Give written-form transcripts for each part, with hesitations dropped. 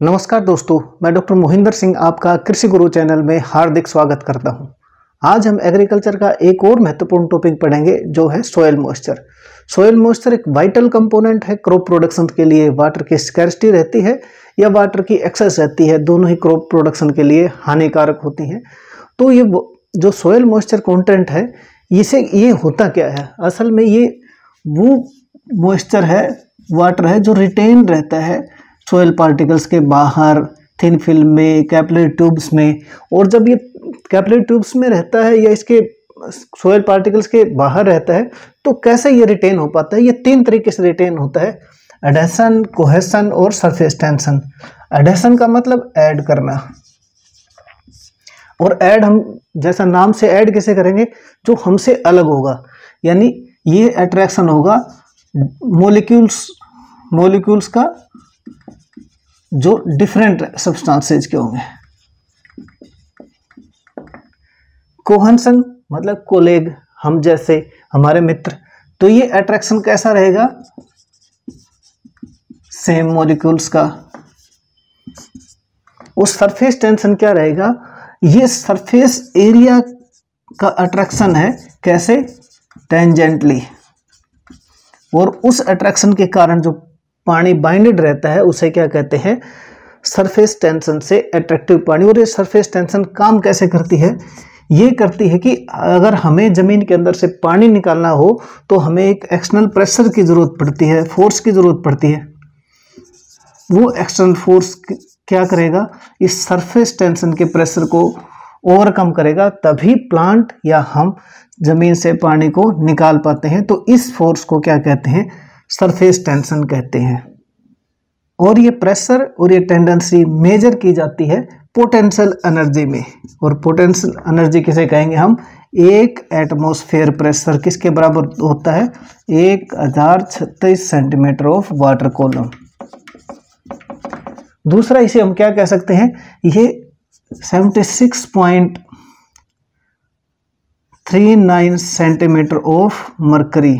नमस्कार दोस्तों, मैं डॉक्टर मोहिंदर सिंह आपका कृषि गुरु चैनल में हार्दिक स्वागत करता हूं। आज हम एग्रीकल्चर का एक और महत्वपूर्ण टॉपिक पढ़ेंगे जो है सोयल मॉइस्चर। सोयल मॉइस्चर एक वाइटल कंपोनेंट है क्रॉप प्रोडक्शन के लिए। वाटर की स्कैर्सिटी रहती है या वाटर की एक्सेस रहती है, दोनों ही क्रॉप प्रोडक्शन के लिए हानिकारक होती हैं। तो ये जो सोयल मॉइस्चर कंटेंट है, ये होता क्या है? असल में ये वो मॉइस्चर है, वाटर है जो रिटेन रहता है सोयल पार्टिकल्स के बाहर, थिन फिल्म में, कैपिलरी ट्यूब्स में। और जब ये कैपिलरी ट्यूब्स में रहता है या इसके सोयल पार्टिकल्स के बाहर रहता है, तो कैसे ये रिटेन हो पाता है? ये तीन तरीके से रिटेन होता है: एडेशन, कोहेशन और सरफेस टेंशन। एडेशन का मतलब ऐड करना, और ऐड हम जैसा नाम से ऐड कैसे करेंगे? जो हमसे अलग होगा, यानी ये अट्रैक्शन होगा मॉलिक्यूल्स का जो डिफरेंट सब्सटेंसेज के होंगे। कोहेशन मतलब कोलेग, हम जैसे, हमारे मित्र। तो ये अट्रैक्शन कैसा रहेगा? सेम मॉलिक्यूल्स का। उस सरफेस टेंशन क्या रहेगा? ये सरफेस एरिया का अट्रैक्शन है। कैसे? टेंजेंटली। और उस अट्रैक्शन के कारण जो पानी बाइंडेड रहता है उसे क्या कहते हैं? सरफेस टेंशन से अट्रैक्टिव पानी। और ये सरफेस टेंशन काम कैसे करती है? ये करती है कि अगर हमें ज़मीन के अंदर से पानी निकालना हो तो हमें एक एक्सटर्नल प्रेशर की ज़रूरत पड़ती है, फोर्स की ज़रूरत पड़ती है। वो एक्सटर्नल फोर्स क्या करेगा? इस सरफेस टेंशन के प्रेशर को ओवरकम करेगा, तभी प्लांट या हम ज़मीन से पानी को निकाल पाते हैं। तो इस फोर्स को क्या कहते हैं? सरफेस टेंशन कहते हैं। और ये प्रेशर और ये टेंडेंसी मेजर की जाती है पोटेंशियल एनर्जी में। और पोटेंशियल एनर्जी किसे कहेंगे हम? एक एटमॉस्फेयर प्रेशर किसके बराबर होता है? 1036 सेंटीमीटर ऑफ वाटर कॉलम। दूसरा इसे हम क्या कह सकते हैं? ये 76.39 सेंटीमीटर ऑफ मरकरी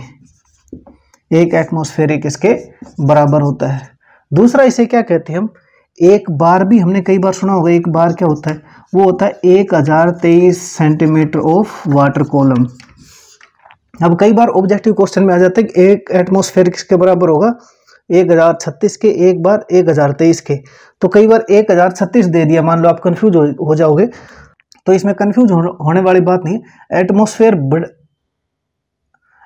एक एटमॉस्फेरिक इसके बराबर होता है। दूसरा इसे क्या कहते हैं हम? एक बार भी हमने कई बार सुना होगा। एक बार क्या होता है? वो होता है 1023 सेंटीमीटर ऑफ वाटर कॉलम। अब कई बार ऑब्जेक्टिव क्वेश्चन में आ जाता है कि एक एटमॉस्फेयर किसके बराबर होगा? 1036 के, एक बार 1023 के। तो कई बार 1036 दे दिया, मान लो आप कंफ्यूज हो जाओगे। तो इसमें कंफ्यूज होने वाली बात नहीं।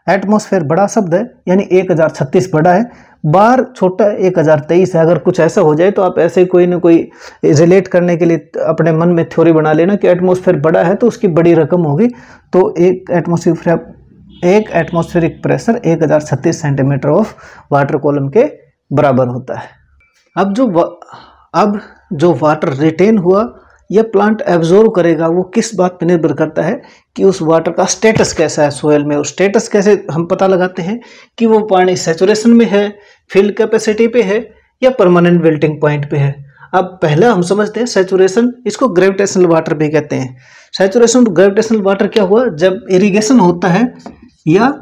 एटमॉस्फेयर बड़ा शब्द है, यानी 1036 बड़ा है, बार छोटा 1023 है। अगर कुछ ऐसा हो जाए तो आप ऐसे कोई ना कोई रिलेट करने के लिए अपने मन में थ्योरी बना लेना कि एटमॉस्फेयर बड़ा है तो उसकी बड़ी रकम होगी। तो एक atmospheric pressure 1036 centimetre of water column के बराबर होता है। अब जो वाटर रिटेन हुआ या प्लांट एब्जॉर्व करेगा, वो किस बात पर निर्भर करता है कि उस वाटर का स्टेटस कैसा है सोयल में। उस स्टेटस कैसे हम पता लगाते हैं कि वो पानी सैचुरेशन में है, फिल कैपेसिटी पे है, या परमानेंट विल्टिंग पॉइंट पे है। अब पहला हम समझते हैं सैचुरेशन। इसको ग्रेविटेशनल वाटर भी कहते हैं। सैचुरेशन ग्रेविटेशनल वाटर क्या हुआ? जब इरिगेशन होता है या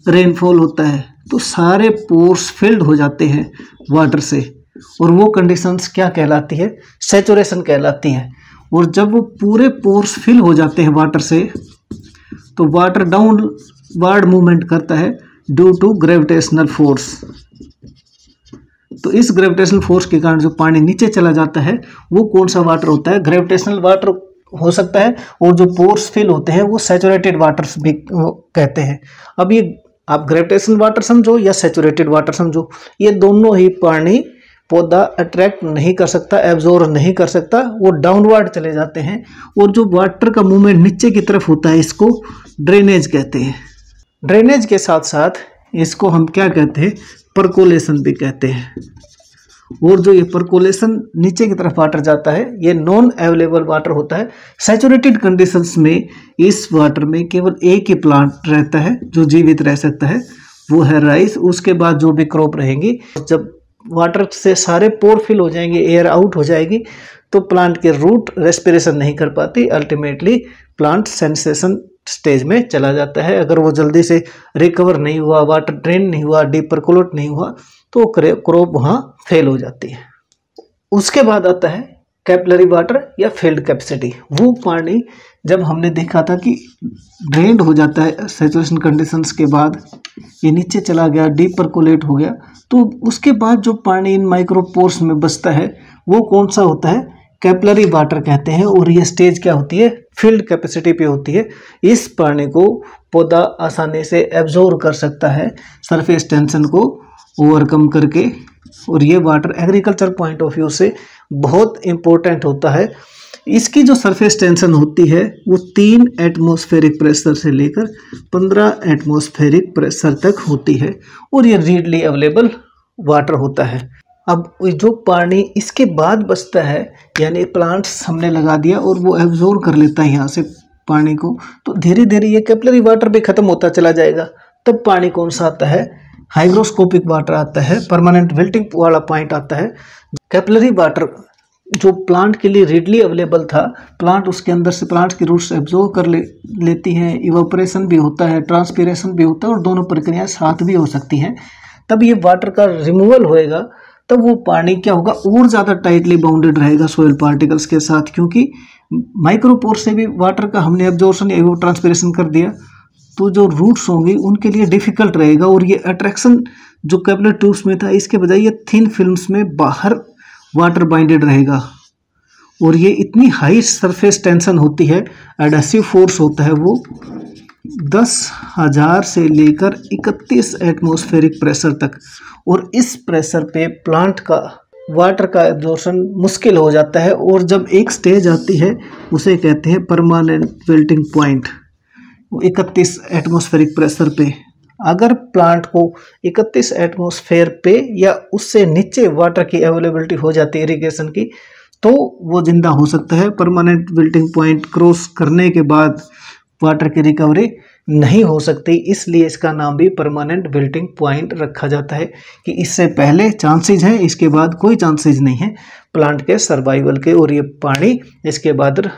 रेनफॉल होता है तो सारे पोर्स फिल्ड हो जाते हैं वाटर से, और वो कंडीशंस क्या कहलाती है? सैचुरेशन कहलाती है। और जब वो पूरे पोर्स फिल हो जाते हैं वाटर से, तो वाटर डाउनवर्ड मूवमेंट करता है ड्यू टू ग्रेविटेशनल फोर्स। तो इस ग्रेविटेशनल फोर्स के कारण जो पानी नीचे चला जाता है, वो कौन सा वाटर होता है? ग्रेविटेशनल वाटर हो सकता है। और जो पोर्स फिल होते हैं वो सैचुरेटेड वाटर्स भी कहते हैं। अब ये आप ग्रेविटेशनल वाटर समझो या सैचुरेटेड वाटर समझो, ये दोनों ही पानी पौधा अट्रैक्ट नहीं कर सकता, एब्जॉर्ब नहीं कर सकता, वो डाउनवर्ड चले जाते हैं। और जो वाटर का मूवमेंट नीचे की तरफ होता है, इसको ड्रेनेज कहते हैं। ड्रेनेज के साथ साथ इसको हम क्या कहते हैं? परकोलेशन भी कहते हैं। और जो ये परकोलेशन नीचे की तरफ वाटर जाता है, ये नॉन अवेलेबल वाटर होता है। सैचुरेटेड कंडीशंस में इस वाटर में केवल एक ही प्लांट रहता है जो जीवित रह सकता है, वो है राइस। उसके बाद जो भी क्रॉप रहेंगी, जब वाटर से सारे पोर फिल हो जाएंगे, एयर आउट हो जाएगी, तो प्लांट के रूट रेस्पिरेशन नहीं कर पाती। अल्टीमेटली प्लांट सेंसेशन स्टेज में चला जाता है। अगर वो जल्दी से रिकवर नहीं हुआ, वाटर ड्रेन नहीं हुआ, डीप परकोलेट नहीं हुआ, तो क्रॉप वहाँ फेल हो जाती है। उसके बाद आता है कैपिलरी वाटर या फील्ड कैपेसिटी। वो पानी जब हमने देखा था कि ड्रेन्ड हो जाता है सैचुरेशन कंडीशंस के बाद, ये नीचे चला गया, डीप परकोलेट हो गया, तो उसके बाद जो पानी इन माइक्रोपोर्स में बचता है वो कौन सा होता है, कैपिलरी वाटर कहते हैं। और ये स्टेज क्या होती है, फील्ड कैपेसिटी पे होती है। इस पानी को पौधा आसानी से एब्जॉर्ब कर सकता है सरफेस टेंशन को ओवरकम करके, और ये water agriculture point of view से बहुत इम्पोर्टेंट होता है। इसकी जो सरफेस टेंशन होती है वो 3 एटमॉस्फेरिक प्रेशर से लेकर 15 एटमॉस्फेरिक प्रेशर तक होती है, और ये रीडली अवेलेबल वाटर होता है। अब जो पानी इसके बाद बचता है, यानी प्लांट्स हमने लगा दिया और वो एब्जॉर्ब कर लेता है यहाँ से पानी को, तो धीरे धीरे ये कैपिलरी वाटर भी खत्म होता चला जाएगा। तब पानी कौन सा आता है, हाइग्रोस्कोपिक वाटर आता है, परमानेंट विल्टिंग वाला पॉइंट आता है। कैपिलरी वाटर जो प्लांट के लिए रीडली अवेलेबल था, प्लांट उसके अंदर से प्लांट की रूट्स एब्जॉर्ब कर लेती हैं, इवापोरेशन भी होता है, ट्रांसपीरेशन भी होता है, और दोनों प्रक्रियाएं साथ भी हो सकती हैं। तब ये वाटर का रिमूवल होएगा, तब वो पानी क्या होगा, और ज़्यादा टाइटली बाउंडेड रहेगा सोइल पार्टिकल्स के साथ, क्योंकि माइक्रोपोर से भी वाटर का हमने एब्जॉर्प्शन या ट्रांसपीरेशन कर दिया, तो जो रूट्स होंगी उनके लिए डिफिकल्ट रहेगा। और ये अट्रैक्शन जो कैपिलरी ट्यूब्स में था, इसके बजाय ये थिन फिल्म्स में बाहर वाटर बाइंडेड रहेगा, और ये इतनी हाई सरफेस टेंशन होती है, एडहेसिव फोर्स होता है वो 10,000 से लेकर 31 एटमॉस्फेरिक प्रेशर तक, और इस प्रेशर पे प्लांट का वाटर का एब्जॉर्प्शन मुश्किल हो जाता है। और जब एक स्टेज आती है उसे कहते हैं permanent wilting point, 31 atmospheric pressure पे। अगर प्लांट को 31 एटमॉस्फेयर पे या उससे नीचे वाटर की अवेलेबिलिटी हो जाती है इरिगेशन की, तो वो जिंदा हो सकता है। परमानेंट विल्टिंग पॉइंट क्रॉस करने के बाद वाटर की रिकवरी नहीं हो सकती, इसलिए इसका नाम भी परमानेंट विल्टिंग पॉइंट रखा जाता है कि इससे पहले चांसेज हैं, इसके बाद कोई चांसेज नहीं है प्लांट के सर्वाइवल के। और ये पानी इसके बाद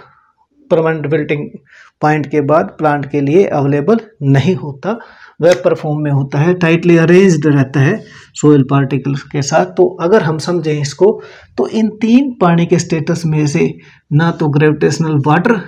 परमानेंट विल्टिंग पॉइंट के बाद प्लांट के लिए अवेलेबल नहीं होता, वेपर फॉर्म में होता है, टाइटली अरेंज्ड रहता है सोइल पार्टिकल्स के साथ। तो अगर हम समझें इसको, तो इन 3 पानी के स्टेटस में से ना तो ग्रेविटेशनल वाटर,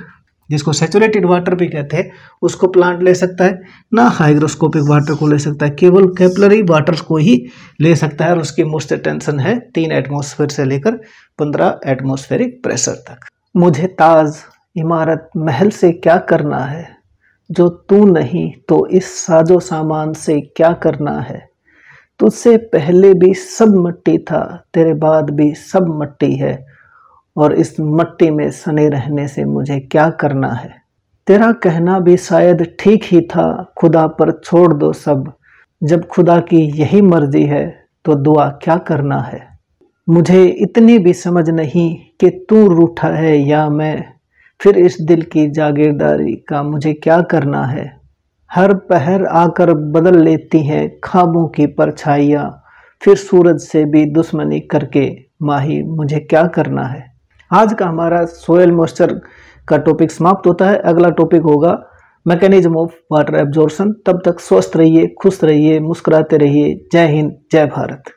जिसको सैचुरेटेड वाटर भी कहते हैं, उसको प्लांट ले सकता है, ना हाइग्रोस्कोपिक वाटर को ले सकता है, केवल कैपिलरी वाटर को ही ले सकता है। और उसकी मोस्ट टेंशन है 3 एटमॉस्फेयर से लेकर 15 एटमॉस्फेरिक प्रेशर तक। मुझे ताज इमारत महल से क्या करना है, जो तू नहीं तो इस साजो सामान से क्या करना है। तुझसे पहले भी सब मट्टी था, तेरे बाद भी सब मट्टी है, और इस मट्टी में सने रहने से मुझे क्या करना है। तेरा कहना भी शायद ठीक ही था, खुदा पर छोड़ दो सब, जब खुदा की यही मर्जी है तो दुआ क्या करना है। मुझे इतनी भी समझ नहीं कि तू रूठा है या मैं, फिर इस दिल की जागीरदारी का मुझे क्या करना है। हर पहर आकर बदल लेती हैं ख्वाबों की परछाइयाँ, फिर सूरज से भी दुश्मनी करके माही मुझे क्या करना है। आज का हमारा सोयल मॉइस्चर का टॉपिक समाप्त होता है। अगला टॉपिक होगा मैकेनिज्म ऑफ वाटर एब्जॉर्प्शन। तब तक स्वस्थ रहिए, खुश रहिए, मुस्कुराते रहिए। जय हिंद, जय भारत।